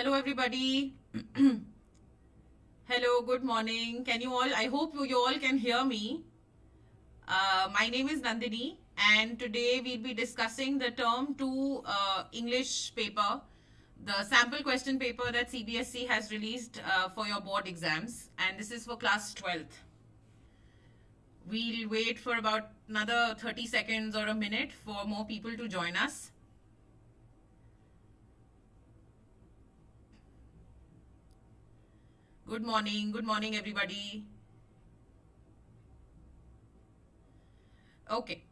Hello everybody. Hello, good morning. Can you all, I hope you all can hear me. My name is Nandini and today we'll be discussing the term 2 English paper, the sample question paper that CBSE has released for your board exams, and this is for class 12th. We'll wait for about another 30 seconds or a minute for more people to join us. Good morning everybody. Okay,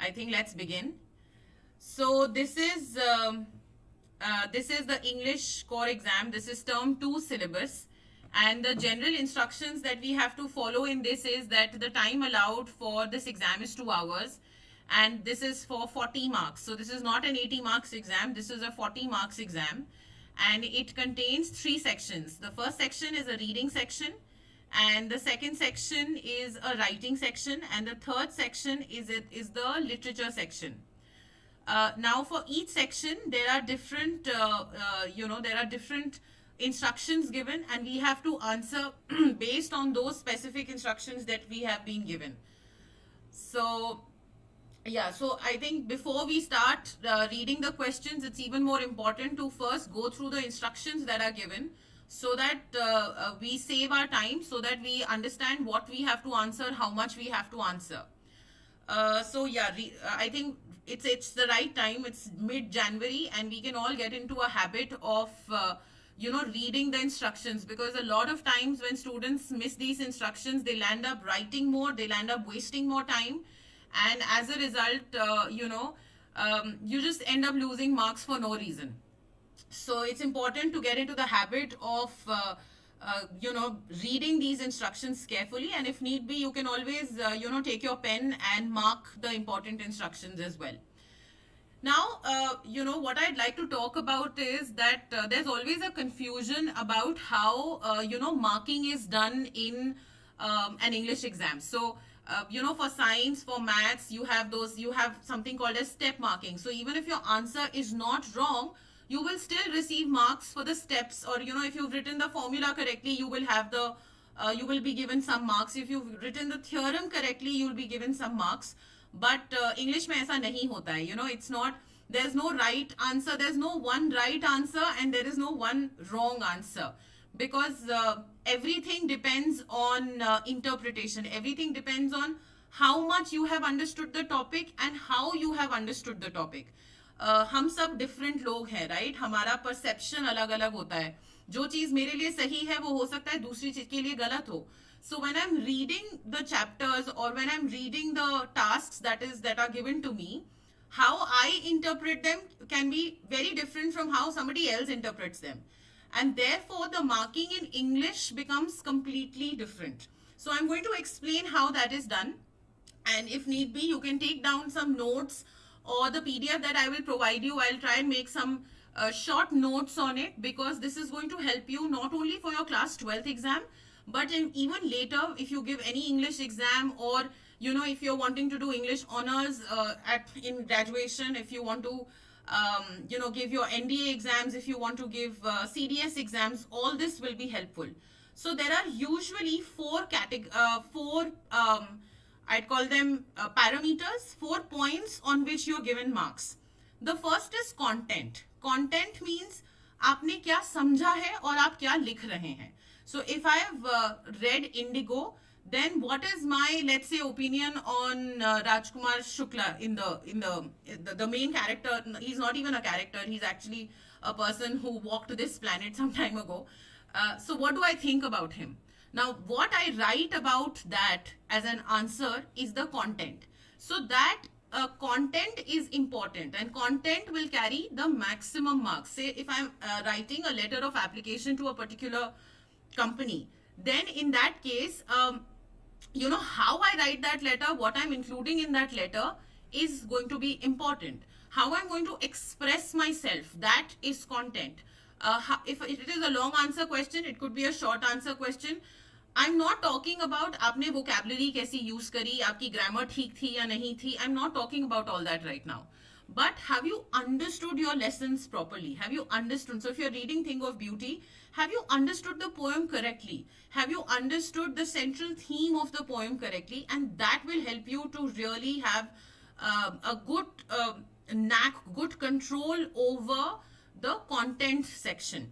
I think let's begin. So this is the English core exam. This is term 2 syllabus, and the general instructions that we have to follow in this is that the time allowed for this exam is 2 hours, and this is for 40 marks. So this is not an 80 marks exam, this is a 40 marks exam, and it contains 3 sections. The first section is a reading section, and the second section is a writing section, and the third section is the literature section. Now for each section there are different instructions given, and we have to answer based on those specific instructions that we have been given. So yeah, so I think before we start reading the questions, it's even more important to first go through the instructions that are given, so that we save our time, so that we understand what we have to answer, how much we have to answer. So yeah, I think it's the right time. It's mid-January and we can all get into a habit of reading the instructions, because a lot of times when students miss these instructions, they'll end up writing more, they'll end up wasting more time, and as a result you just end up losing marks for no reason. So it's important to get into the habit of reading these instructions carefully, and if need be, you can always take your pen and mark the important instructions as well. Now what I'd like to talk about is that there's always a confusion about how marking is done in an English exam. So for science, for maths, you have something called as step marking. So even if your answer is not wrong, you will still receive marks for the steps, or if you've written the formula correctly, you will be given some marks. If you've written the theorem correctly, you'll be given some marks. But English mein aisa nahi hota hai. It's not, there's no right answer, there's no one right answer, and there is no one wrong answer, because everything depends on interpretation. Everything depends on how much you have understood the topic and how you have understood the topic. हम सब different लोग हैं, right? हमारा perception अलग अलग होता है. जो चीज मेरे लिए सही है वो हो सकता है दूसरी चीज के लिए गलत हो. So when I'm reading the chapters, or when I'm reading the tasks that are given to me, how I interpret them can be very different from how somebody else interprets them, and therefore the marking in English becomes completely different. So I'm going to explain how that is done, and if need be, you can take down some notes, or the PDF that I will provide you, I'll try and make some short notes on it, because this is going to help you not only for your class 12th exam, but even later if you give any English exam, or if you're wanting to do English honors in graduation, if you want to give your NDA exams, if you want to give CDS exams, all this will be helpful. So there are usually four I'd call them parameters, 4 points on which you're given marks. The first is content. Content means आपने क्या समझा है और आप क्या लिख रहे हैं. So if I have read Indigo, then what is my, let's say, opinion on Rajkumar Shukla in the main character? He's not even a character. He's actually a person who walked this planet some time ago. So what do I think about him? Now, what I write about that as an answer is the content. So that content is important, and content will carry the maximum marks. Say if I'm writing a letter of application to a particular company, then in that case, how I write that letter, what I'm including in that letter is going to be important. How I'm going to express myself, that is content. If it is a long answer question, it could be a short answer question. I'm not talking about आपने vocabulary कैसी use करी, आपकी grammar ठीक थी या नहीं थी. I'm not talking about all that right now. but have you understood your lessons properly? Have you understood? So if you're reading Thing of Beauty, have you understood the poem correctly? Have you understood the central theme of the poem correctly? And that will help you to really have a good good control over the content section.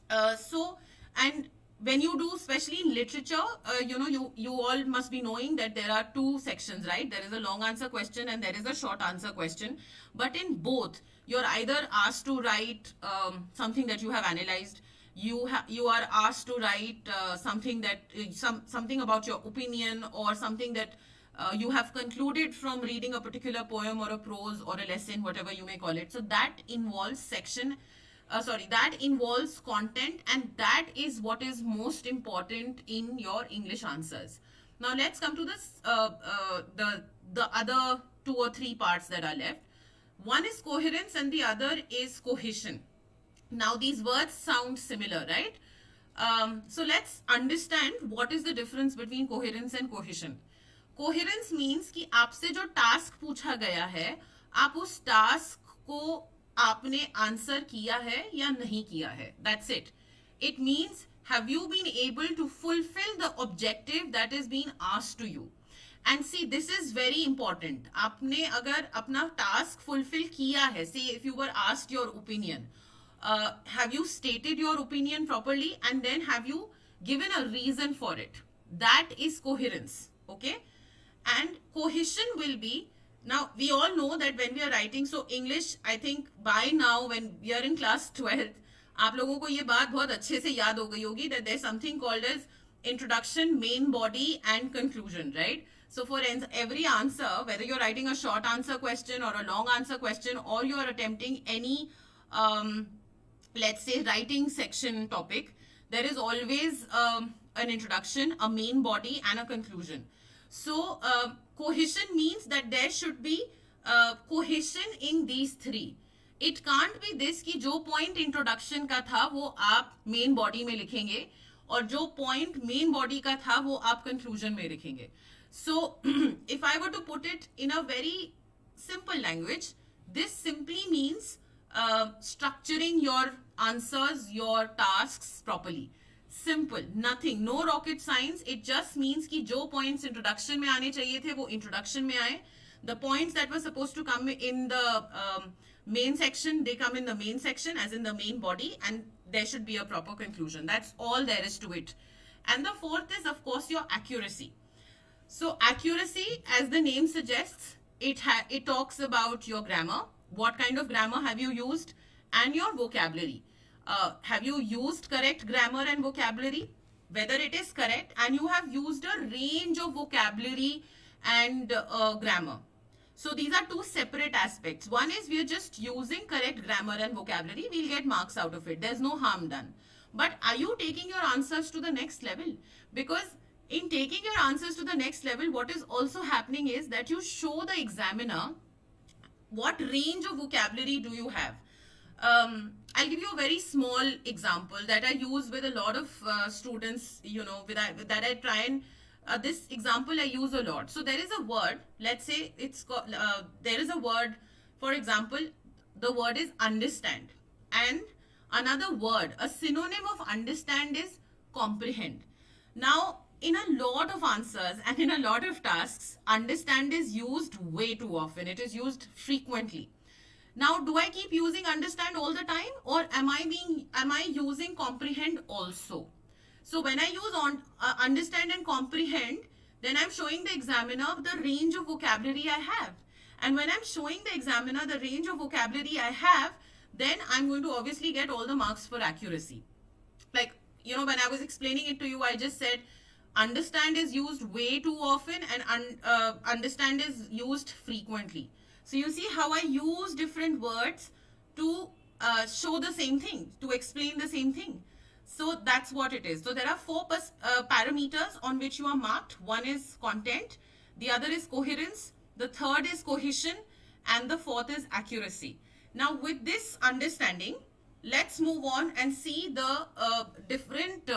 And when you do, especially in literature, you all must be knowing that there are two sections, right? There is a long answer question and there is a short answer question. But in both, you're either asked to write something that you have analyzed. You are asked to write something about your opinion, or something that you have concluded from reading a particular poem or a prose or a lesson, whatever you may call it. So that involves that involves content, and that is what is most important in your English answers. Now let's come to this the other two or three parts that are left. One is coherence and the other is cohesion. Now these words sound similar, right? So let's understand what is the difference between coherence and cohesion. Coherence means कि आपसे जो task पूछा गया है, आप उस task को आपने आंसर किया है या नहीं किया है. That's it. It means, have you been able to fulfill the objective that is being asked to you? And see, this is very important. आपने अगर अपना टास्क fulfill किया है, say if you were asked your opinion, have you stated your opinion properly, and then have you given a reason for it? That is coherence. Okay? And cohesion will be, now we all know that when we are writing, so English, I think by now when we are in class 12th, आप लोगों को ये बात बहुत अच्छे से याद हो गई होगी that there is something called as introduction, main body and conclusion, right? So for every answer, whether you're writing a short answer question or a long answer question, or you are attempting any let's say writing section topic, there is always an introduction, a main body and a conclusion. So cohesion means that there should be cohesion in these three. It can't be this कि जो point introduction का था वो आप main body में लिखेंगे, और जो point main body का था वो आप conclusion में लिखेंगे. So if I were to put it in a very simple language, this simply means structuring your answers, your tasks properly. Simple, nothing, no rocket science. It just means कि जो points introduction में आने चाहिए थे वो introduction में आए. The points that were supposed to come in the main section, they come in the main section, as in the main body, and there should be a proper conclusion. That's all there is to it. And the fourth is, of course, your accuracy. So accuracy, as the name suggests, it talks about your grammar. What kind of grammar have you used? And your vocabulary. Have you used correct grammar and vocabulary? Whether it is correct, and you have used a range of vocabulary and grammar. So these are two separate aspects. One is we are just using correct grammar and vocabulary. We'll get marks out of it. There's no harm done. But are you taking your answers to the next level? Because in taking your answers to the next level, what is also happening is that you show the examiner what range of vocabulary do you have. I'll give you a very small example that I use with a lot of students, that I try and, this example I use a lot. So there is a word, let's say it's called, there is a word, for example, the word is understand. And another word, a synonym of understand is comprehend. Now, in a lot of answers and in a lot of tasks, understand is used way too often. It is used frequently. Now, do I keep using understand all the time, or am I using comprehend also? So when I use understand and comprehend, then I'm showing the examiner the range of vocabulary I have. And when I'm showing the examiner the range of vocabulary I have, then I'm going to obviously get all the marks for accuracy. Like, when I was explaining it to you, I just said understand is used way too often and understand is used frequently. So you see how I use different words to show the same thing, to explain the same thing. So that's what it is. So there are four parameters on which you are marked. One is content, the other is coherence, the third is cohesion, and the fourth is accuracy. Now with this understanding, let's move on and see the different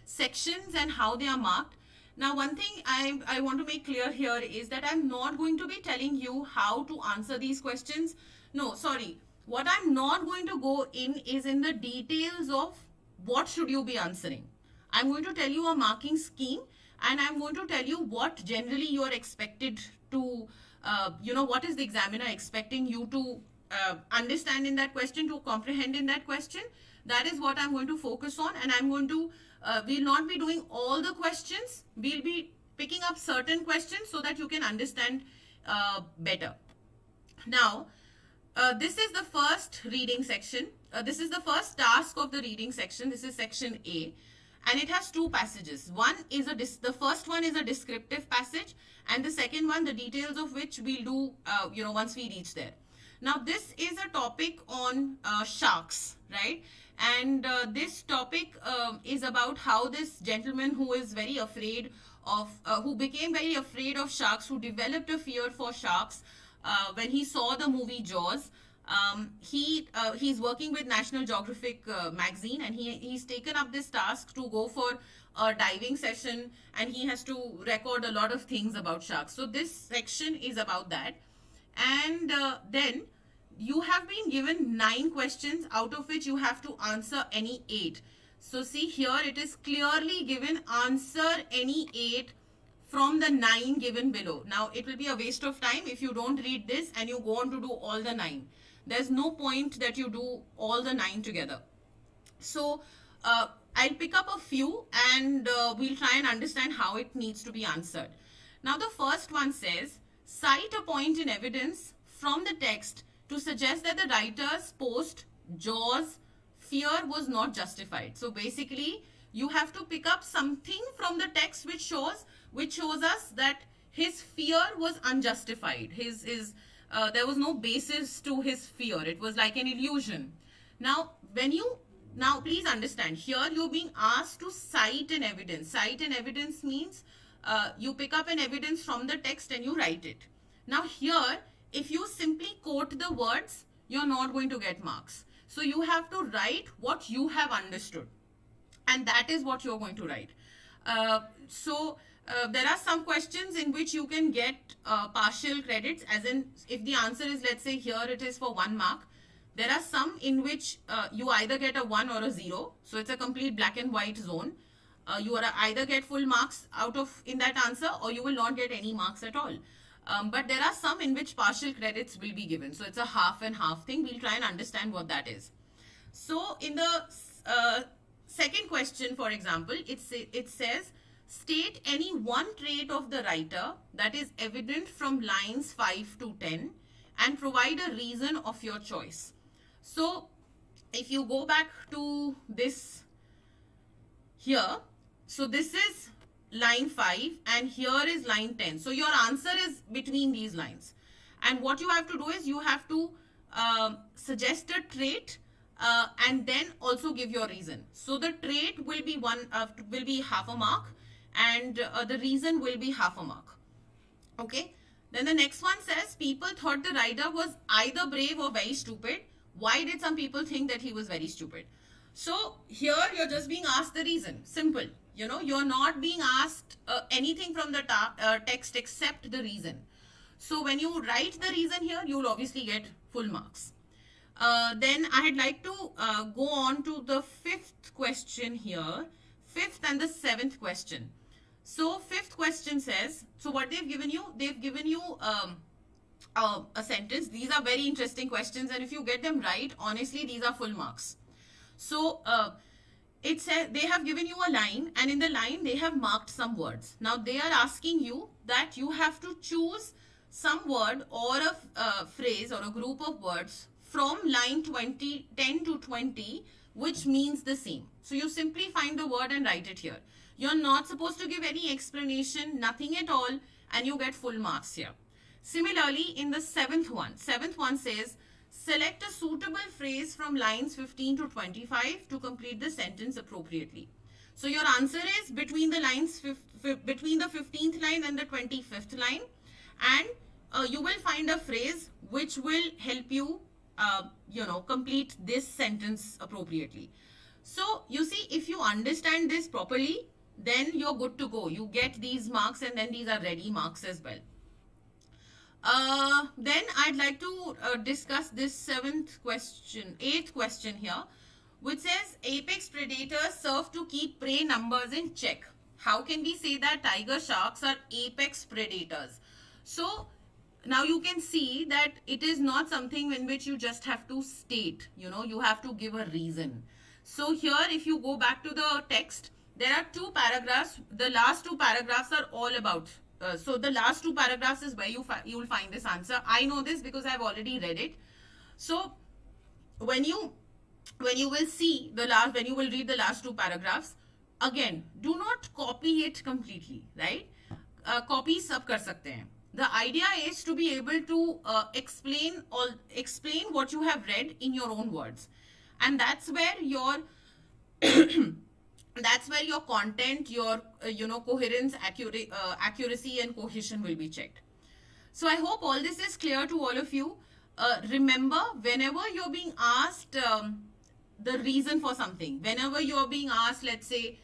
sections and how they are marked. Now, one thing I want to make clear here is that I'm not going to be telling you how to answer these questions. No, sorry. What I'm not going to go in is in the details of what should you be answering. I'm going to tell you a marking scheme, and I'm going to tell you what generally you are expected to, what is the examiner expecting you to understand in that question, to comprehend in that question. That is what I'm going to focus on, and I'm going to, we'll not be doing all the questions. We'll be picking up certain questions so that you can understand better. Now, this is the first reading section. This is the first task of the reading section. This is section A, and it has two passages. One is the first one is a descriptive passage, and the second one, the details of which we'll do, once we reach there. Now, this is a topic on sharks, right? And this topic is about how this gentleman who is very afraid of, who became very afraid of sharks, who developed a fear for sharks, when he saw the movie Jaws. He's working with National Geographic magazine, and he's taken up this task to go for a diving session, and he has to record a lot of things about sharks. So this section is about that. And then you have been given 9 questions, out of which you have to answer any 8. So see here, it is clearly given, answer any 8 from the 9 given below. Now, it will be a waste of time if you don't read this and you go on to do all the 9. There's no point that you do all the 9 together. So, I'll pick up a few, and we'll try and understand how it needs to be answered. Now, the first one says, cite a point in evidence from the text to suggest that the writer's post Jaws fear was not justified. So basically, you have to pick up something from the text which shows us that his fear was unjustified. There was no basis to his fear. It was like an illusion. Now, please understand, here you're being asked to cite an evidence. Cite an evidence means you pick up an evidence from the text and you write it. Now here, if you simply quote the words, you're not going to get marks. So you have to write what you have understood, and that is what you're going to write. There are some questions in which you can get partial credits, as in if the answer is, let's say here it is for 1 mark. There are some in which you either get a 1 or a 0. So it's a complete black and white zone. You are either get full marks in that answer, or you will not get any marks at all. But there are some in which partial credits will be given. So it's a half and half thing. We'll try and understand what that is. So in the second question, for example, it says, state any one trait of the writer that is evident from lines 5 to 10 and provide a reason of your choice. So if you go back to this here, so this is line 5 and here is line 10. So your answer is between these lines. And what you have to do is you have to suggest a trait and then also give your reason. So the trait will be half a mark, and the reason will be half a mark. Okay. Then the next one says, people thought the writer was either brave or very stupid. Why did some people think that he was very stupid? So here you're just being asked the reason. Simple. You're not being asked anything from the text except the reason. So when you write the reason here, you'll obviously get full marks. Then I'd like to go on to the 5th question here. 5th and the 7th question. So 5th question says, so what they've given you a sentence. These are very interesting questions, and if you get them right, honestly, these are full marks. So it says they have given you a line, and in the line they have marked some words. Now they are asking you that you have to choose some word or a phrase or a group of words from line 10 to 20 which means the same. So you simply find the word and write it here. You're not supposed to give any explanation, nothing at all, and you get full marks here. Similarly, in the 7th one says, select a suitable phrase from lines 15 to 25 to complete the sentence appropriately. So your answer is between the lines, between the 15th line and the 25th line, and you will find a phrase which will help you, complete this sentence appropriately. So you see, if you understand this properly, then you're good to go. You get these marks, and then these are ready marks as well. Then I'd like to discuss this eighth question here, which says apex predators serve to keep prey numbers in check. How can we say that tiger sharks are apex predators? So now you can see that it is not something in which you just have to state, you have to give a reason. So here, if you go back to the text, there are two paragraphs. The last two paragraphs are all about. So the last two paragraphs is where you will find this answer. I know this because I've already read it. So when you will see when you will read the last two paragraphs, again, do not copy it completely, right? Copy sab kar sakte hain. The idea is to be able to explain what you have read in your own words, and that's where your content, your coherence, accuracy, and cohesion will be checked. So I hope all this is clear to all of you. Remember, whenever you're being asked the reason for something, whenever you're being asked, let's say,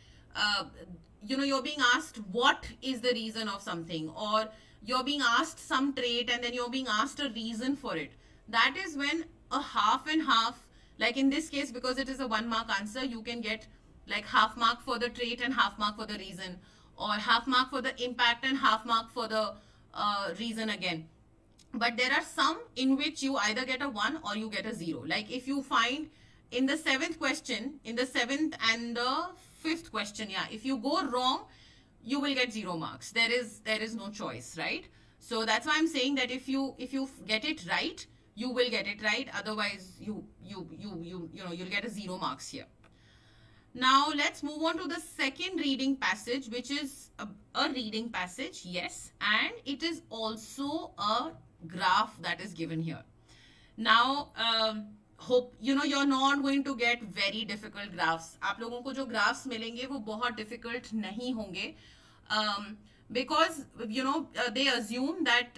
you're being asked what is the reason of something, or you're being asked some trait and then you're being asked a reason for it, that is when a half and half, like in this case, because it is a 1 mark answer, you can get like half mark for the trait and half mark for the reason, or half mark for the impact and half mark for the reason again. But there are some in which you either get a 1 or you get a 0. Like if you find in the 7th question, in the 7th and the 5th question, if you go wrong, you will get 0 marks. There is no choice, right? So that's why I'm saying that if you get it right, you will get it right. Otherwise, you'll get a 0 marks here. Now let's move on to the second reading passage, which is a reading passage, yes, and it is also a graph that is given here. Now, hope you're not going to get very difficult graphs. आप लोगों को जो graphs मिलेंगे वो बहुत difficult नहीं होंगे, because they assume that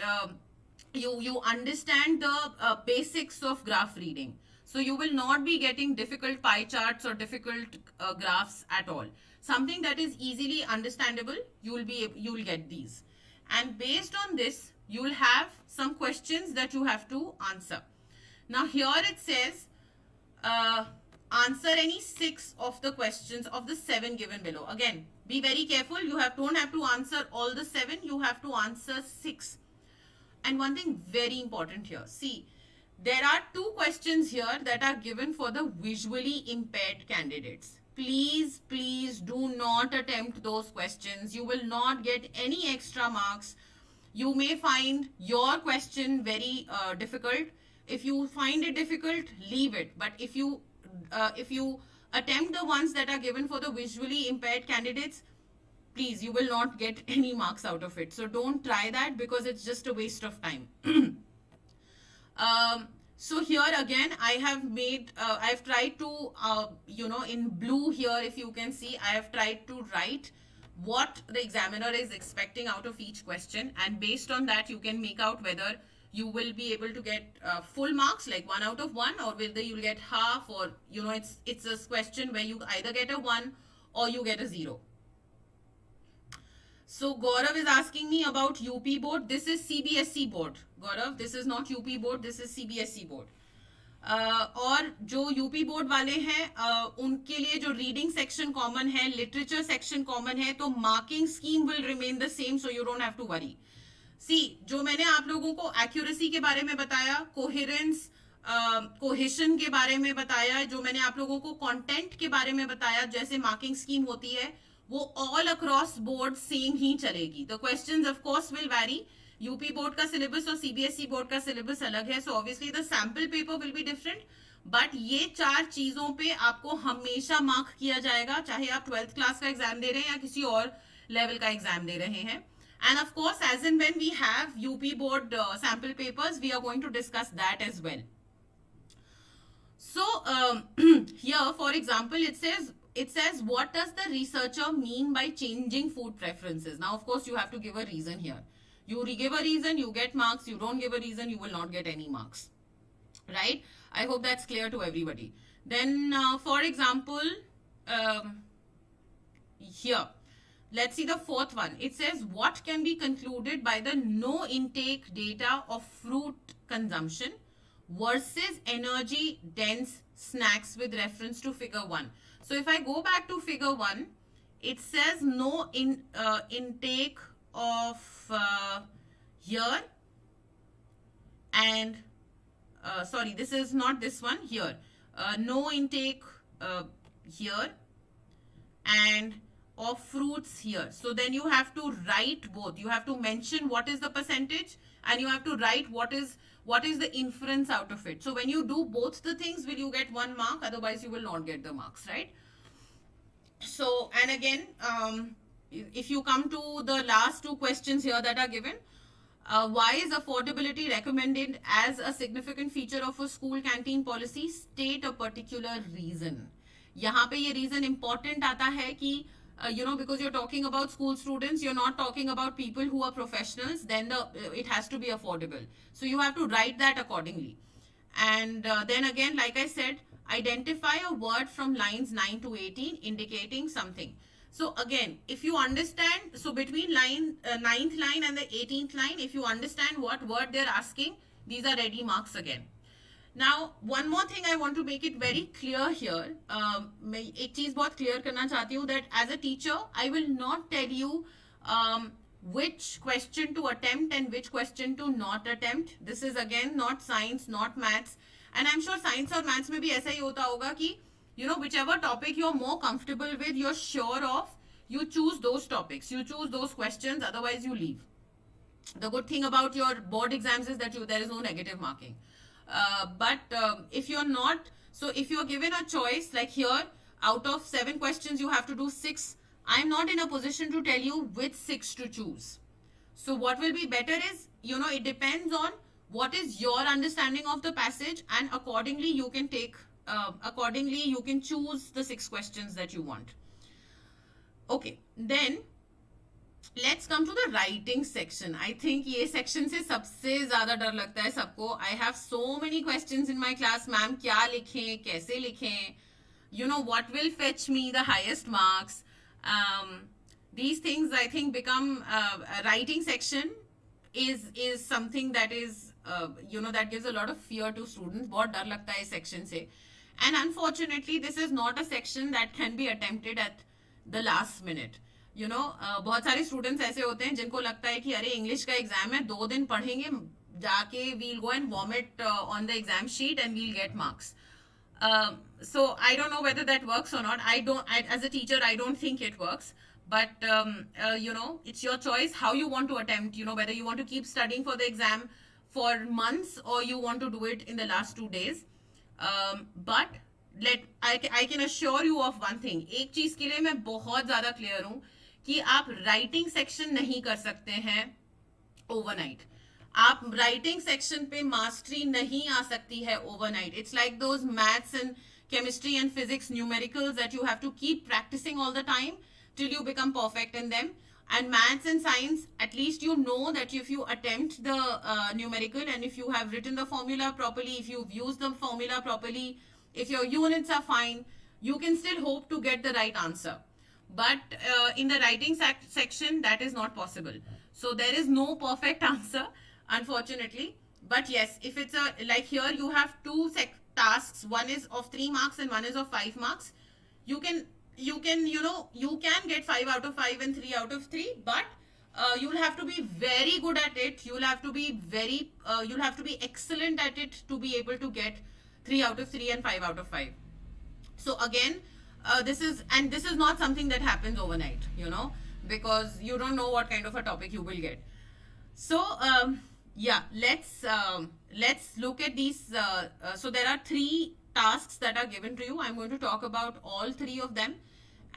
you understand the basics of graph reading. So you will not be getting difficult pie charts or difficult graphs at all. Something that is easily understandable, you will get these. And based on this, you will have some questions that you have to answer. Now here it says, answer any 6 of the questions of the 7 given below. Again, be very careful. You don't have to answer all the 7. You have to answer 6. And one thing very important here. See, there are 2 questions here that are given for the visually impaired candidates. Please do not attempt those questions. You will not get any extra marks. You may find your question very difficult. If you find it difficult, leave it. But if you attempt the ones that are given for the visually impaired candidates, please, you will not get any marks out of it. So don't try that because it's just a waste of time. So here again, I've tried to, in blue here, if you can see, I have tried to write what the examiner is expecting out of each question. And based on that, you can make out whether you will be able to get full marks, like 1 out of 1, or whether you'll get half, or, it's a question where you either get a 1 or you get a 0. So Gaurav is asking me about UP board. This is CBSE board. Gaurav, this is not UP board. This is CBSE board. और जो UP board वाले हैं उनके लिए जो reading section common है, literature section common है, तो marking scheme will remain the same, so you don't have to worry. See, जो मैंने आप लोगों को एक्यूरेसी के बारे में बताया, कोहेरेंस, कोहेशन के बारे में बताया, जो मैंने आप लोगों को कंटेंट के बारे में बताया, जैसे मार्किंग स्कीम होती है, वो ऑल अक्रॉस बोर्ड सेम ही चलेगी. The questions of course will vary. UP board का सिलेबस और सीबीएसई बोर्ड का सिलेबस अलग है, so obviously the sample paper will be different. But ये 4 चीजों पे आपको हमेशा मार्क किया जाएगा, चाहे आप 12th क्लास का एग्जाम दे रहे हैं या किसी और लेवल का एग्जाम दे रहे हैं. And of course, as and when we have UP board sample papers, we are going to discuss that as well. So here, for example, it says, what does the researcher mean by changing food preferences? Now, of course, you have to give a reason here. You give a reason, you get marks. You don't give a reason, you will not get any marks. Right? I hope that's clear to everybody. Then, for example, here, let's see the fourth one. It says, what can be concluded by the no intake data of fruit consumption versus energy dense snacks with reference to figure 1. So if I go back to figure 1, it says no intake of here, and sorry, this is not this one here. No intake here and of fruits here. So then you have to write both. You have to mention what is the percentage and you have to write what is the inference out of it. So when you do both the things, will you get 1 mark? Otherwise you will not get the marks, right? So, and again, if you come to the last 2 questions here that are given, why is affordability recommended as a significant feature of a school canteen policy? State a particular reason. यहाँ पे ये reason important आता है कि because you're talking about school students, you're not talking about people who are professionals, then it has to be affordable. So you have to write that accordingly. And then again, like I said, identify a word from lines 9 to 18 indicating something. So again, if you understand, so between 9th line and the 18th line, if you understand what word they're asking, these are ready marks again. Now, one more thing I want to make it very clear here. मैं एक चीज बहुत clear करना चाहती हूँ that as a teacher, I will not tell you which question to attempt and which question to not attempt. This is again not science, not maths. And I'm sure science और maths में भी ऐसा ही होता होगा कि whichever topic you're more comfortable with, you're sure of, you choose those topics, you choose those questions, otherwise you leave. The good thing about your board exams is that there is no negative marking. But if you're not, so if you're given a choice, like here, out of 7 questions, you have to do 6. I'm not in a position to tell you which 6 to choose. So what will be better is, it depends on what is your understanding of the passage, and accordingly you can choose the 6 questions that you want. Okay, then let's come to the writing section. I think ये section से सबसे ज़्यादा डर लगता है सबको. I have so many questions in my class. Ma'am, क्या लिखें, कैसे लिखें? What will fetch me the highest marks? These things I think become a writing section is something that is that gives a lot of fear to students. बहुत डर लगता है इस section से. And unfortunately, this is not a section that can be attempted at the last minute. बहुत सारे students ऐसे होते हैं जिनको लगता है कि अरे इंग्लिश का एग्जाम है, 2 दिन पढ़ेंगे, जाके we'll go and vomit on the exam sheet and we'll get marks. So I don't know whether that works or not. As a teacher, I don't think it works. But it's your choice how you want to attempt. Whether you want to keep studying for the exam for months or you want to do it in the last 2 days. But I can assure you of one thing. एक चीज के लिए मैं बहुत ज्यादा clear हूं कि आप राइटिंग सेक्शन नहीं कर सकते हैं ओवरनाइट. आप राइटिंग सेक्शन पे मास्टरी नहीं आ सकती है overnight. It's like those maths and chemistry and physics numericals that you have to keep practicing all the time till you become perfect in them. And maths and science, at least you know that if you attempt the numerical and if you have written the formula properly, if you've used the formula properly, if your units are fine, you can still hope to get the right answer. But in the writing section, that is not possible. So there is no perfect answer, unfortunately. But yes, if it's like here, you have 2 tasks. One is of 3 marks and one is of 5 marks. You can get 5 out of 5 and 3 out of 3, but you'll have to be very good at it. You'll have to be excellent at it to be able to get 3 out of 3 and 5 out of 5. So again, this is not something that happens overnight, because you don't know what kind of a topic you will get. So yeah, let's look at these. So there are 3 tasks that are given to you. I'm going to talk about all 3 of them,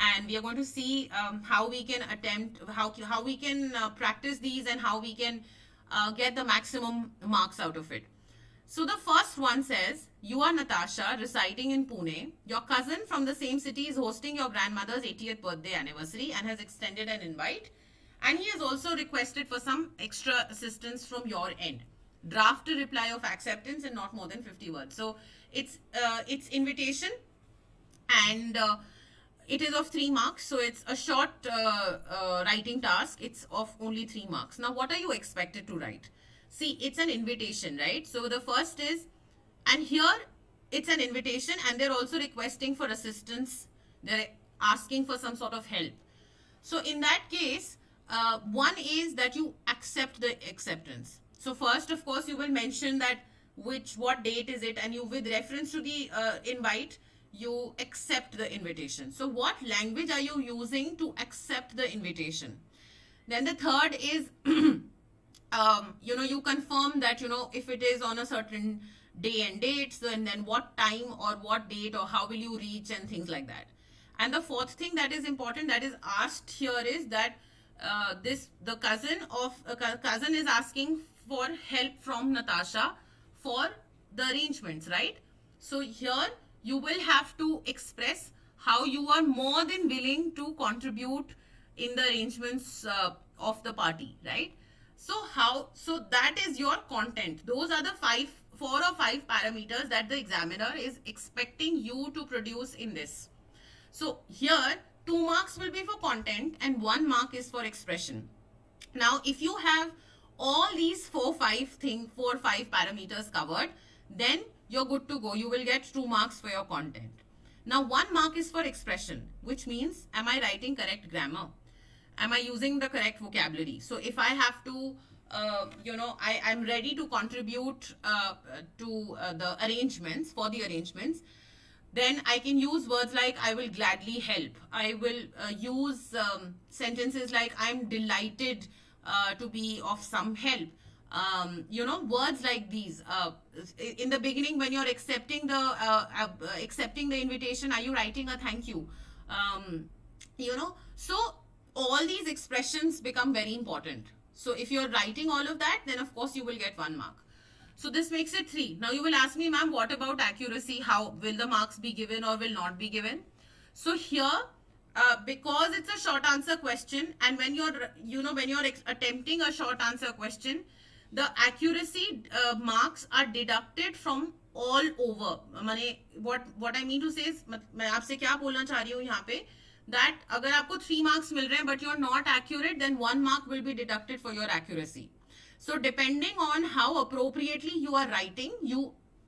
and we are going to see how we can attempt, how we can practice these, and how we can get the maximum marks out of it. So the first one says, you are Natasha, residing in Pune. Your cousin from the same city is hosting your grandmother's 80th birthday anniversary and has extended an invite. And he has also requested for some extra assistance from your end. Draft a reply of acceptance in not more than 50 words. So it's invitation, and it is of 3 marks, so it's a short writing task. It's of only 3 marks. Now, what are you expected to write? See, it's an invitation, right? So the first is, and here it's an invitation, and they're also requesting for assistance. They're asking for some sort of help. So in that case, one is that you accept the acceptance. So first, of course, you will mention that what date is it, and you, with reference to the invite, you accept the invitation. So what language are you using to accept the invitation? Then the third is, you confirm that, if it is on a certain day and date, so and then what time or what date or how will you reach and things like that. And the fourth thing that is important that is asked here is that the cousin is asking for help from Natasha for the arrangements, right? So here you will have to express how you are more than willing to contribute in the arrangements of the party, right? So that is your content. Those are the 4 or 5 parameters that the examiner is expecting you to produce in this. So here 2 marks will be for content and 1 mark is for expression. Now, if you have all these 4 or 5 parameters covered, then you're good to go. You will get 2 marks for your content. Now, 1 mark is for expression, which means, am I writing correct grammar? Am I using the correct vocabulary? So if I have to, I'm ready to contribute to the arrangements, then I can use words like I will gladly help. I will use sentences like I'm delighted to be of some help. Words like these. In the beginning, when you're accepting the invitation, are you writing a thank you? So all these expressions become very important. So if you're writing all of that, then of course you will get 1 mark. So this makes it 3. Now you will ask me, ma'am, what about accuracy? How will the marks be given or will not be given? So here, because it's a short answer question, and when you're attempting a short answer question, the accuracy marks are deducted from all over. What I mean to say is, मैं आपसे क्या बोलना चाह रही हूँ यहाँ पे, that अगर आपको 3 marks मिल रहे हैं, but you're not accurate, then 1 mark will be deducted for your accuracy. So depending on how appropriately you are writing,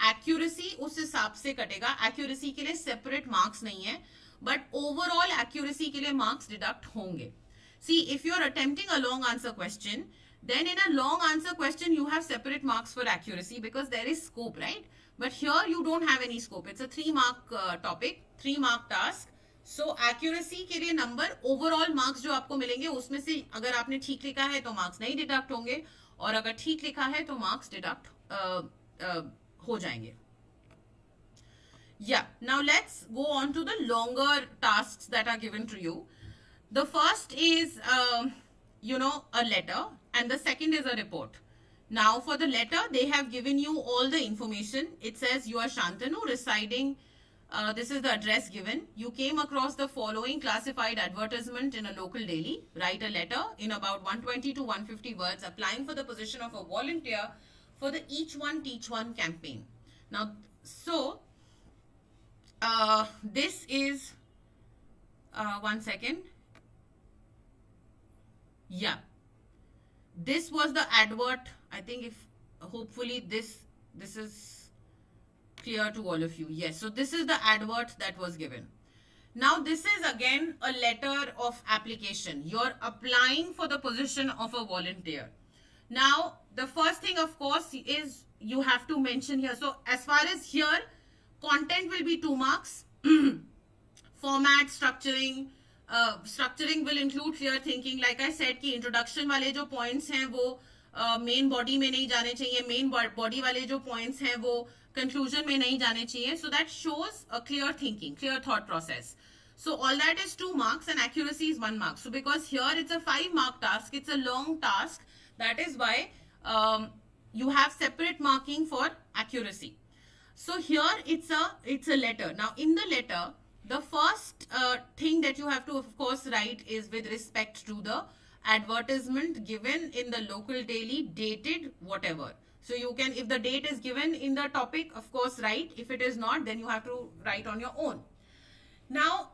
accuracy उस हिसाब से कटेगा. Accuracy के लिए separate marks नहीं है, but overall accuracy के लिए marks deduct होंगे. See, if you are attempting a long answer question, then in a long answer question you have separate marks for accuracy because there is scope, right? But here you don't have any scope. It's a 3 mark topic, 3 mark task. So accuracy के लिए number, overall marks जो आपको मिलेंगे उसमें से अगर आपने ठीक लिखा है तो marks नहीं deduct होंगे, और अगर ठीक लिखा है तो marks deduct हो जाएंगे. Yeah, now let's go on to the longer tasks that are given to you. The first is, a letter, and the second is a report. Now for the letter, they have given you all the information. It says you are Shantanu residing, this is the address given. You came across the following classified advertisement in a local daily. Write a letter in about 120 to 150 words applying for the position of a volunteer for the Each One Teach One campaign. Now, so this is, one second. Yeah, this was the advert. I think hopefully this is clear to all of you. Yes, so this is the advert that was given. Now this is again a letter of application. You're applying for the position of a volunteer. Now the first thing of course is you have to mention here. So as far as here, content will be 2 marks. Format, structuring will include clear thinking. Like I said कि introduction वाले जो points हैं वो main body में नहीं जाने चाहिए. Main body वाले जो points हैं वो conclusion में नहीं जाने चाहिए. So that shows a clear thinking, clear thought process. So all that is 2 marks and accuracy is 1 mark. So because here it's a 5 mark task, it's a long task. That is why you have separate marking for accuracy. So here it's a letter. Now in the letter, the first thing that you have to of course write is with respect to the advertisement given in the local daily, dated whatever. So you can, if the date is given in the topic, of course write. If it is not, then you have to write on your own. Now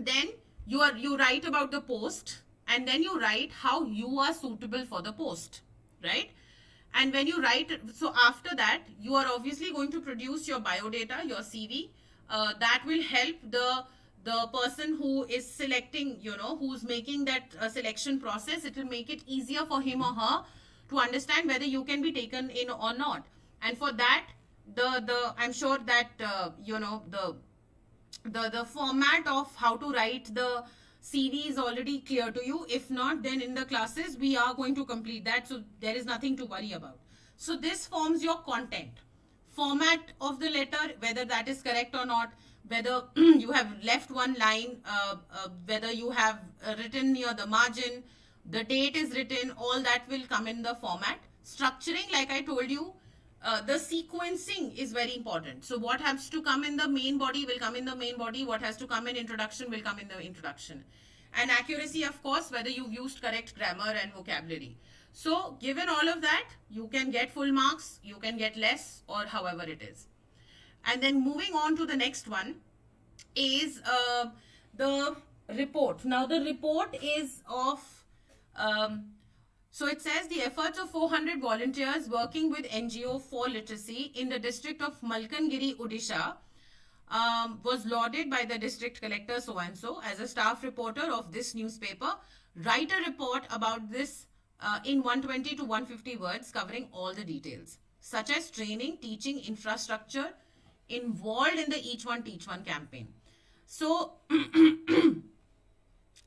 Then you write about the post, and then you write how you are suitable for the post, right? And when you write, so after that, you are obviously going to produce your biodata, your CV. That will help the person who is selecting, who's making that selection process. It will make it easier for him or her to understand whether you can be taken in or not. And for that, the I'm sure that the format of how to write the CV is already clear to you. If not, then in the classes we are going to complete that, so there is nothing to worry about. So this forms your content. Format of the letter, whether that is correct or not, whether you have left one line, whether you have written near the margin, the date is written, all that will come in the format. Structuring, like I told you, the sequencing is very important. So what has to come in the main body will come in the main body. What has to come in introduction will come in the introduction. And accuracy, of course, whether you've used correct grammar and vocabulary. So given all of that, you can get full marks, you can get less, or however it is. And then moving on to the next one is the report. Now the report is of so it says the efforts of 400 volunteers working with NGO for literacy in the district of Malkangiri, Odisha, was lauded by the district collector so-and-so as a staff reporter of this newspaper. Write a report about this in 120 to 150 words covering all the details, such as training, teaching, infrastructure involved in the Each One Teach One campaign. So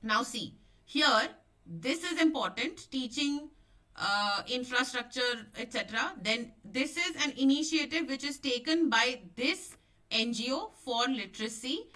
now see, here this is important, teaching, infrastructure, etc. Then this is an initiative which is taken by this NGO for literacy,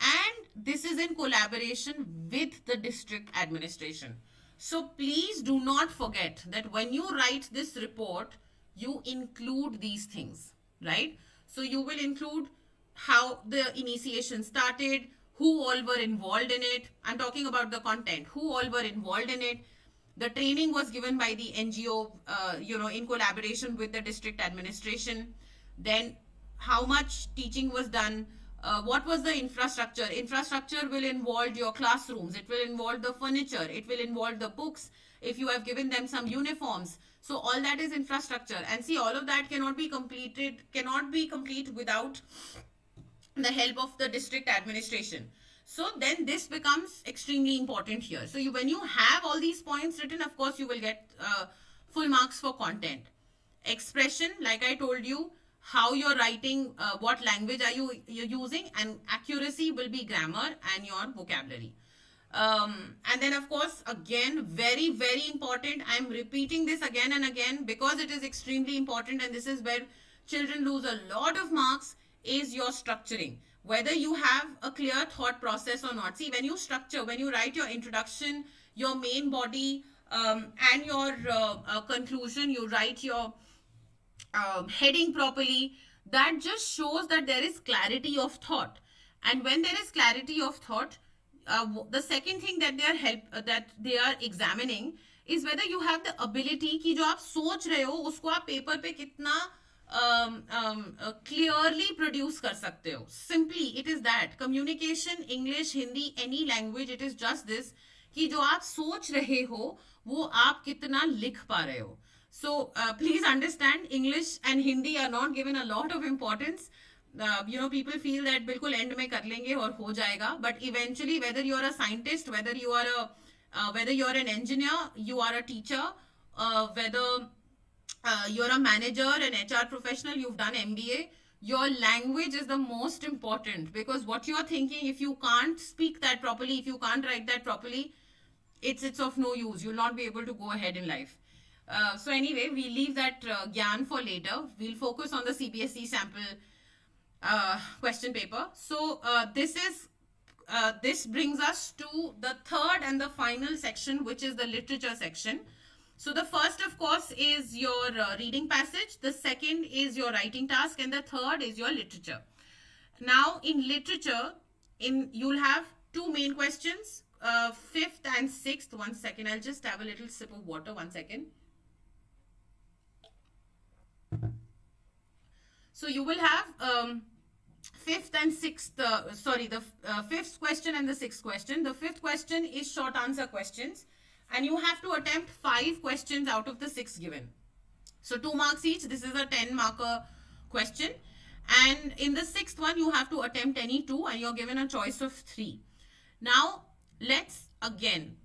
and this is in collaboration with the district administration. So please do not forget that when you write this report, you include these things, right? So you will include how the initiation started, who all were involved in it. I'm talking about the content, who all were involved in it. The training was given by the NGO, in collaboration with the district administration. Then how much teaching was done, what was the infrastructure. Infrastructure will involve your classrooms, it will involve the furniture, it will involve the books, if you have given them some uniforms. So all that is infrastructure. And see, all of that cannot be complete without the help of the district administration. So then this becomes extremely important here. So when you have all these points written, of course you will get full marks for content. Expression, like I told you, how you're writing, what language are you're using, and accuracy will be grammar and your vocabulary. And then of course, again, very, very important. I'm repeating this again and again because it is extremely important, and this is where children lose a lot of marks, is your structuring. Whether you have a clear thought process or not. See, when you structure, when you write your introduction, your main body, and your conclusion, you write your heading properly, that just shows that there is clarity of thought. And when there is clarity of thought, the second thing that they are examining is whether you have the ability कि जो आप सोच रहे हो उसको आप paper पे कितना clearly produce कर सकते हो. Simply it is that communication, English, Hindi, any language, it is just this कि जो आप सोच रहे हो वो आप कितना लिख पा रहे हो. So please understand, English and Hindi are not given a lot of importance. People feel that बिल्कुल end में कर लेंगे और हो जाएगा. But eventually, whether you are a scientist, whether you are an engineer, you are a teacher, whether you're a manager, an HR professional, you've done MBA, your language is the most important, because what you're thinking, if you can't speak that properly, if you can't write that properly, it's of no use. You'll not be able to go ahead in life. So anyway, we leave that gyan for later. We'll focus on the CBSE sample question paper. So this brings us to the third and the final section, which is the literature section. So the first, of course, is your reading passage. The second is your writing task, and the third is your literature. Now in literature, you'll have two main questions, fifth and sixth. One second, I'll just have a little sip of water. One second. So you will have fifth and sixth, fifth question and the sixth question. The fifth question is short answer questions, and you have to attempt 5 questions out of the 6 given. So 2 marks each. This is a 10 marker question. And in the sixth one, you have to attempt any 2, and you're given a choice of 3. Now, let's again,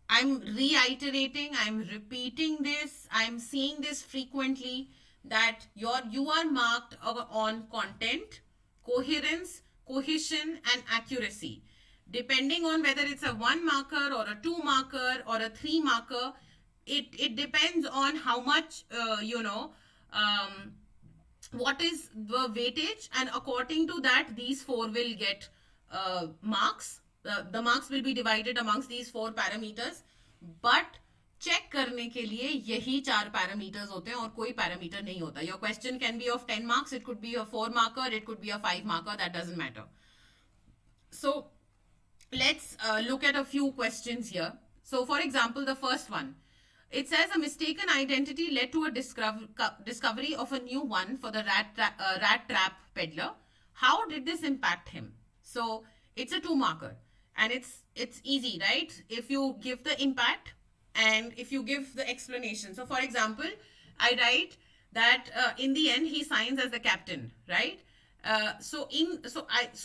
I'm reiterating, I'm repeating this, I'm seeing this frequently, that you are marked on content, coherence, cohesion, and accuracy. Depending on whether it's a 1 marker or a 2 marker or a 3 marker, it depends on how much, what is the weightage, and according to that, these 4 will get marks. The marks will be divided amongst these 4 parameters. But check करने के लिए यही 4 parameters होते हैं और कोई parameter नहीं होता. Your question can be of 10 marks, it could be a 4 marker, it could be a 5 marker, that doesn't matter. So let's look at a few questions here. So for example, the first one, it says a mistaken identity led to a discovery of a new one for the rat trap peddler. How did this impact him? So it's a 2 marker, and it's easy, right? If you give the impact and if you give the explanation. So for example, I write that in the end he signs as the captain, right? So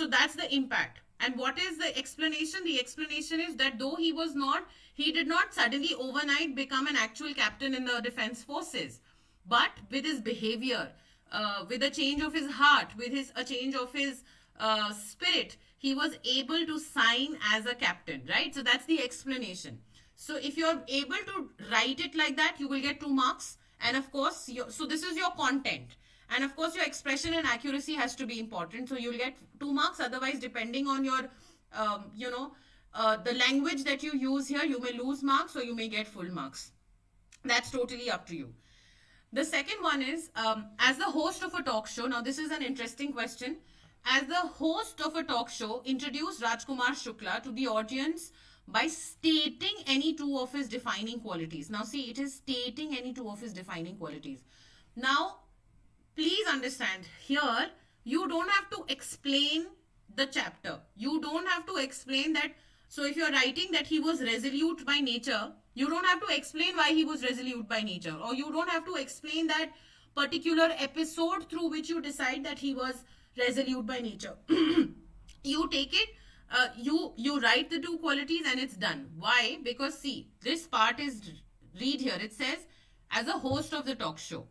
that's the impact. And what is the explanation? The explanation is that though he did not suddenly overnight become an actual captain in the defense forces, but with his behavior, with a change of his heart, with a change of his spirit, he was able to sign as a captain, right? So that's the explanation. So if you're able to write it like that, you will get 2 marks. And of course, so this is your content. And of course, your expression and accuracy has to be important. So you'll get 2 marks. Otherwise, depending on your, the language that you use here, you may lose marks or you may get full marks. That's totally up to you. The second one is, as the host of a talk show, now this is an interesting question. As the host of a talk show, introduce Rajkumar Shukla to the audience by stating any 2 of his defining qualities. Now see, it is stating any 2 of his defining qualities. Now, please understand, here you don't have to explain the chapter. You don't have to explain that. So if you're writing that he was resolute by nature, you don't have to explain why he was resolute by nature. Or you don't have to explain that particular episode through which you decide that he was resolute by nature. You take it, you write the 2 qualities and it's done. Why? Because see, this part is, read here, it says, as a host of the talk show.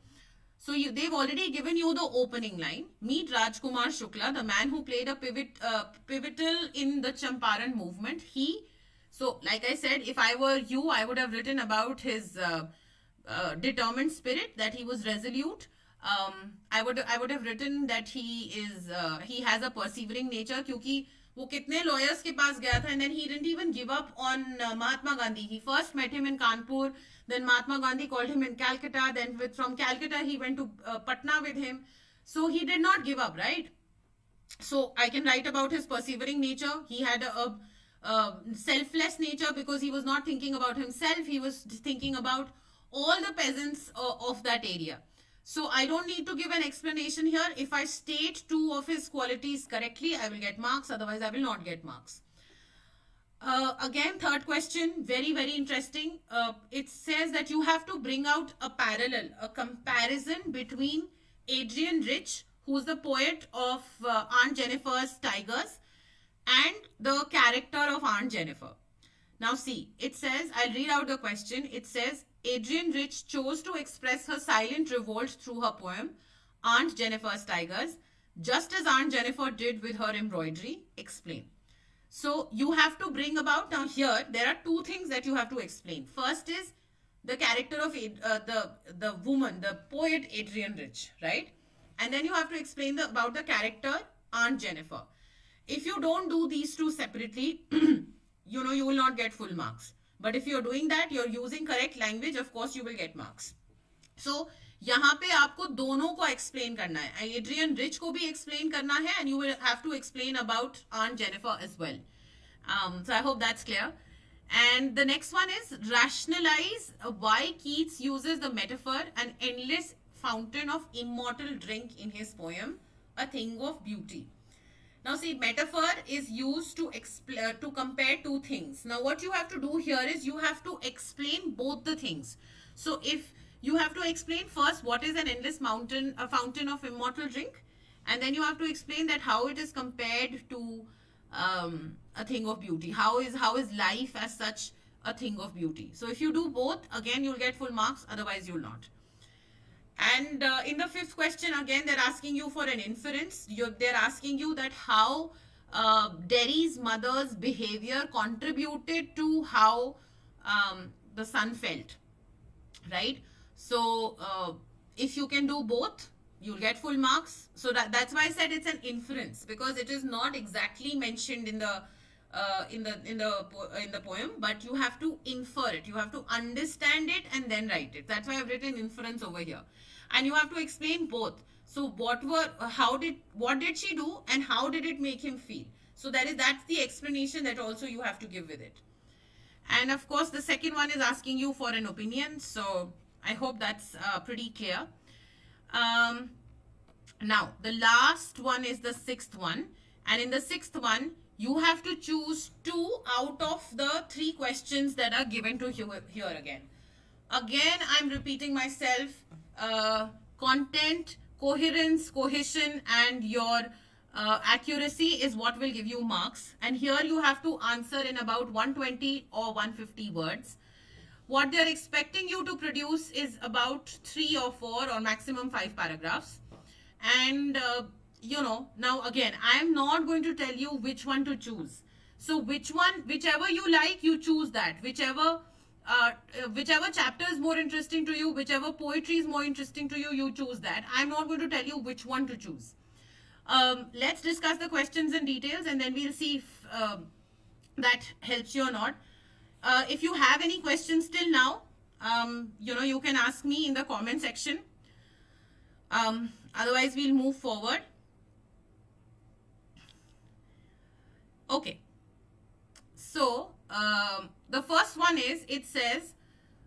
So they've already given you the opening line. Meet Rajkumar Shukla, the man who played a pivotal in the Champaran movement. So like I said, if I were you, I would have written about his determined spirit, that he was resolute. I would have written that he has a persevering nature, क्योंकि वो कितने lawyers के पास गया था, and then he didn't even give up on Mahatma Gandhi. He first met him in Kanpur, then Mahatma Gandhi called him in Calcutta, then from Calcutta he went to Patna with him. So he did not give up, right? So I can write about his persevering nature. He had a selfless nature because he was not thinking about himself. He was thinking about all the peasants of that area. So I don't need to give an explanation here. If I state 2 of his qualities correctly, I will get marks. Otherwise, I will not get marks. Again, third question, very, very interesting. It says that you have to bring out a parallel, a comparison between Adrian Rich, who's the poet of Aunt Jennifer's Tigers, and the character of Aunt Jennifer. Now see, it says, I'll read out the question. It says, Adrian Rich chose to express her silent revolt through her poem, Aunt Jennifer's Tigers, just as Aunt Jennifer did with her embroidery. Explain. So you have to bring about, now here, there are 2 things that you have to explain. First is the character of the woman, the poet Adrian Rich, right? And then you have to explain about the character Aunt Jennifer. If you don't do these 2 separately, you will not get full marks. But if you're doing that, you're using correct language, of course you will get marks. So यहाँ पे आपको दोनों को explain करना है. Adrian Rich को भी explain करना है, and you will have to explain about Aunt Jennifer as well. So I hope that's clear. And the next one is rationalize why Keats uses the metaphor an endless fountain of immortal drink in his poem, A Thing of Beauty. Now see, metaphor is used to to compare two things. Now what you have to do here is you have to explain both the things. So if you have to explain first what is an endless mountain, a fountain of immortal drink, and then you have to explain that how it is compared to a thing of beauty. How is life as such a thing of beauty? So if you do both, again you'll get full marks. Otherwise you'll not. And in the fifth question, again, they're asking you for an inference. They're asking you that how Derry's mother's behavior contributed to how the son felt, right? So if you can do both, you'll get full marks. So that's why I said it's an inference, because it is not exactly mentioned in the poem, but you have to infer it. You have to understand it and then write it. That's why I've written inference over here. And you have to explain both. So what did she do and how did it make him feel? So that's the explanation that also you have to give with it. And of course, the second one is asking you for an opinion. So I hope that's pretty clear. Now, the last one is the sixth one. And in the sixth one, you have to choose 2 out of the 3 questions that are given to you here again. Again, I'm repeating myself. Content, coherence, cohesion, and your accuracy is what will give you marks. And here you have to answer in about 120 or 150 words. What they're expecting you to produce is about 3 or 4 or maximum 5 paragraphs. And now again, I'm not going to tell you which one to choose. So whichever you like, you choose that. Whichever chapter is more interesting to you, whichever poetry is more interesting to you, you choose that. I'm not going to tell you which one to choose. Let's discuss the questions in details and then we'll see if that helps you or not. If you have any questions till now, you can ask me in the comment section. Otherwise, we'll move forward. Okay. So, the first one is, it says,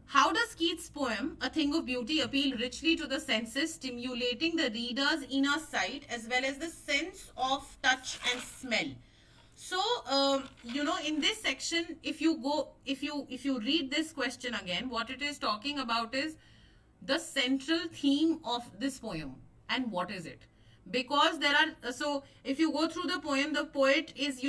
how does Keats' poem, A Thing of Beauty, appeal richly to the senses, stimulating the reader's inner sight as well as the sense of touch and smell? So, in this section, if you read this question again, what it is talking about is the central theme of this poem. And what is it? Because there are, so if you go through the poem, the poet is,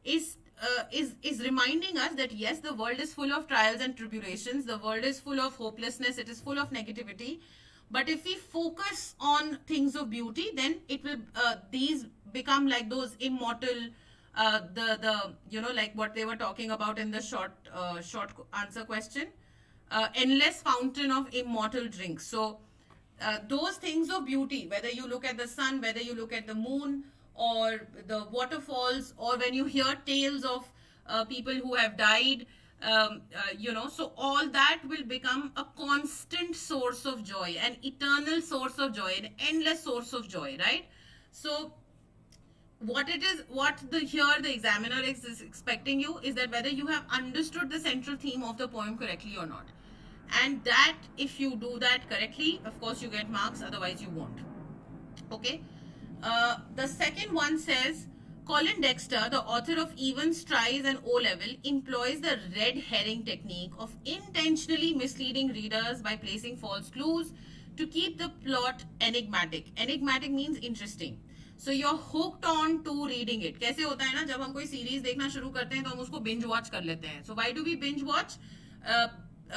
is reminding us that yes, the world is full of trials and tribulations. The world is full of hopelessness. It is full of negativity. But if we focus on things of beauty, then it will, these become like those immortal, like what they were talking about in the short answer question, endless fountain of immortal drinks. So those things of beauty, whether you look at the sun, whether you look at the moon, or the waterfalls, or when you hear tales of people who have died, so all that will become a constant source of joy, an eternal source of joy, an endless source of joy, right? So here the examiner is expecting you is that whether you have understood the central theme of the poem correctly or not. And that, if you do that correctly, of course you get marks, otherwise you won't. Okay. The second one says, Colin Dexter, the author of Evans, Tries and O-Level, employs the red herring technique of intentionally misleading readers by placing false clues to keep the plot enigmatic. Enigmatic means interesting. So you're hooked on to reading it. कैसे होता है ना, जब हम कोई series देखना शुरू करते हैं तो हम उसको binge watch कर लेते हैं. So why do we binge watch?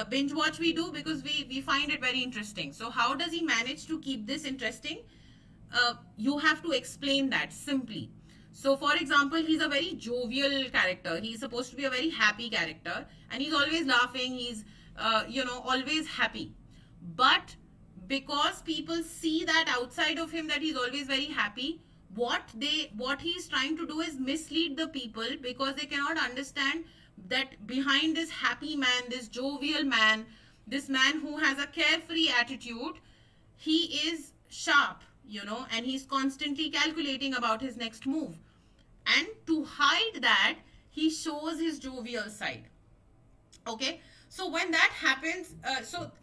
Binge watch we do because we find it very interesting. So how does he manage to keep this interesting? You have to explain that simply. So for example, he's a very jovial character. He's supposed to be a very happy character and he's always laughing. He's, always happy. But because people see that outside of him that he's always very happy, what he's trying to do is mislead the people because they cannot understand that behind this happy man, this jovial man, this man who has a carefree attitude, he is sharp, and he's constantly calculating about his next move. And to hide that, he shows his jovial side. Okay, so when that happens,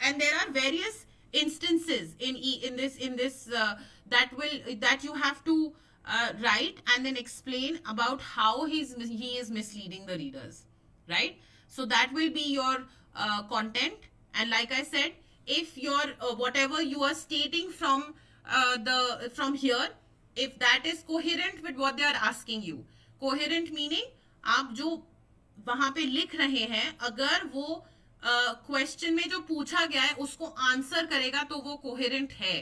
and there are various instances in this that you have to write and then explain about how he is misleading the readers, right? So that will be your content. And like I said, if your whatever you are stating from here, if that is coherent with what they are asking you, coherent meaning आप जो वहां पे लिख रहे हैं, अगर वो question में जो पूछा गया है उसको आंसर करेगा तो वो कोहेरेंट है.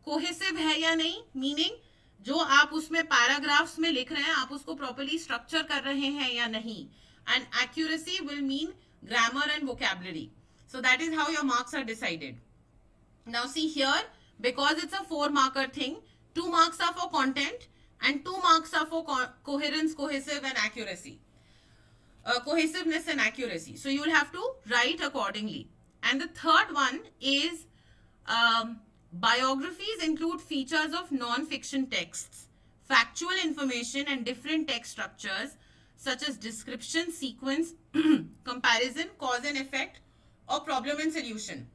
कोहेसिव है या नहीं, मीनिंग जो आप उसमें पैराग्राफ्स में लिख रहे हैं आप उसको प्रॉपर्ली स्ट्रक्चर कर रहे हैं या नहीं. And accuracy will mean grammar and vocabulary. So that is how your marks are decided. Now see here, because it's a 4-marker thing, 2 marks are for content and 2 marks are for coherence, cohesive and accuracy. Cohesiveness and accuracy. So you will have to write accordingly. And the third one is biographies include features of non-fiction texts, factual information and different text structures such as description, sequence, comparison, cause and effect, or problem and solution.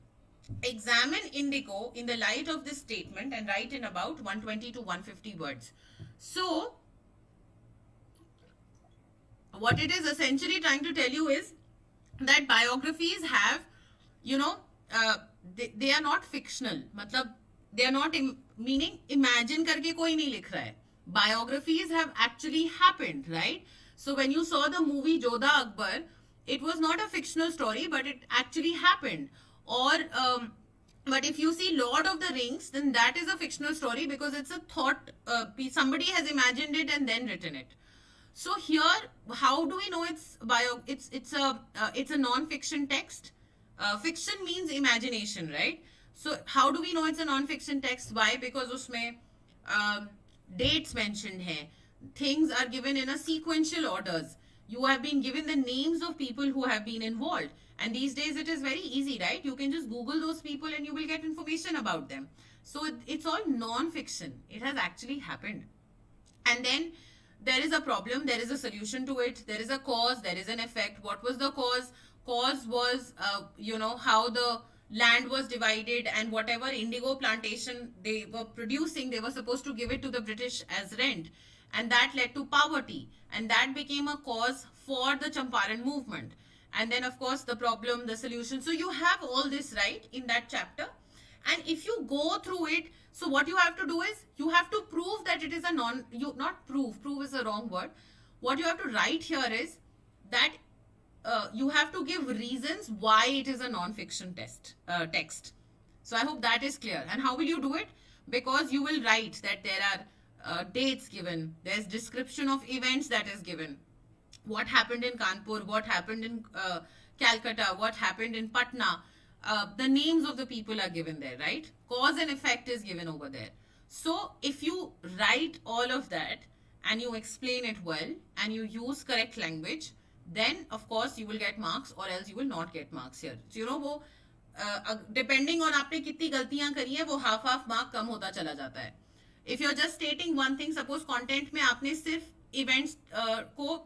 Examine indigo in the light of this statement and write in about 120 to 150 words. So, what it is essentially trying to tell you is that biographies have, they are not fictional. मतलब they are not meaning imagine करके कोई नहीं लिख रहा है. Biographies have actually happened, right? So when you saw the movie Jodha Akbar, it was not a fictional story, but it actually happened. Or, but if you see Lord of the Rings, then that is a fictional story because it's a thought, somebody has imagined it and then written it. So here, how do we know it's a non-fiction text? Fiction means imagination, right? So how do we know it's a non-fiction text? Why? Because usme dates mentioned hai. Things are given in a sequential orders. You have been given the names of people who have been involved. And these days it is very easy, right? You can just Google those people and you will get information about them. So it's all non-fiction. It has actually happened. And then there is a problem, there is a solution to it. There is a cause, there is an effect. What was the cause? Cause was, how the land was divided and whatever indigo plantation they were producing, they were supposed to give it to the British as rent. And that led to poverty. And that became a cause for the Champaran movement. And then, of course, the problem, the solution. So you have all this, right, in that chapter. And if you go through it, so what you have to do is, you have to prove that it is a not prove is the wrong word. What you have to write here is that you have to give reasons why it is a non-fiction text. So I hope that is clear. And how will you do it? Because you will write that there are dates given, there's description of events that is given, what happened in Kanpur, what happened in Calcutta, what happened in Patna, the names of the people are given there, right? Cause and effect is given over there. So if you write all of that and you explain it well and you use correct language, then of course you will get marks, or else you will not get marks here. So वो depending on आपने कितनी गलतियां करी है, वो half mark कम होता चला जाता है. If you're just stating one thing, suppose content में आपने सिर्फ events को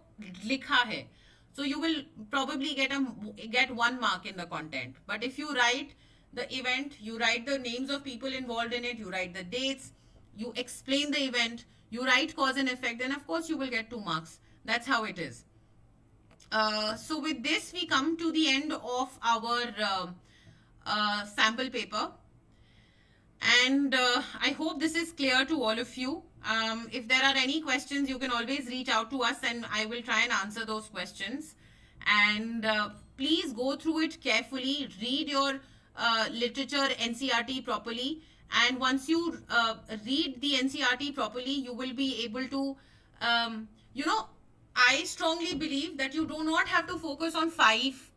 लिखा है, so you will probably get 1 mark in the content. But if you write the event, you write the names of people involved in it, you write the dates, you explain the event, you write cause and effect, then of course you will get 2 marks. That's how it is. So with this we come to the end of our sample paper. And I hope this is clear to all of you. If there are any questions, you can always reach out to us and I will try and answer those questions. And please go through it carefully. Read your literature NCERT properly. And once you read the NCERT properly, you will be able to, I strongly believe that you do not have to focus on 5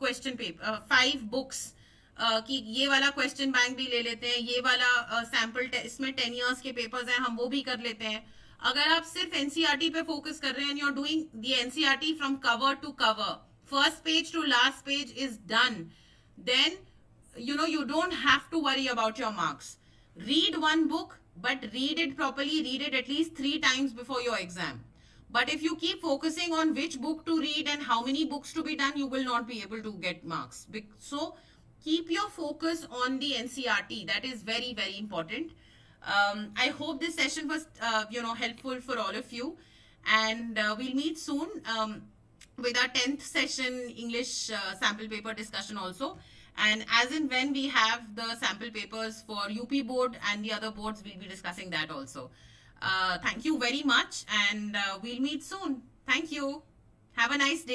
books. कि ये वाला question bank भी ले लेते हैं, ये वाला sample इसमें 10 years के पेपर्स हैं, हम वो भी कर लेते हैं. अगर आप सिर्फ एनसीईआरटी पे फोकस कर रहे हैं, you're doing the NCERT from cover to cover, first page to last page is done, then you don't have to worry about your marks. Read one book, but read it properly, read it at least 3 times before your exam. But if you keep focusing on which book to read and how many books to be done, you will not be able to get marks. So keep your focus on the NCERT. That is very, very important. I hope this session was, helpful for all of you. And we'll meet soon with our 10th session English sample paper discussion also. And as and when we have the sample papers for UP board and the other boards, we'll be discussing that also. Thank you very much, and we'll meet soon. Thank you. Have a nice day.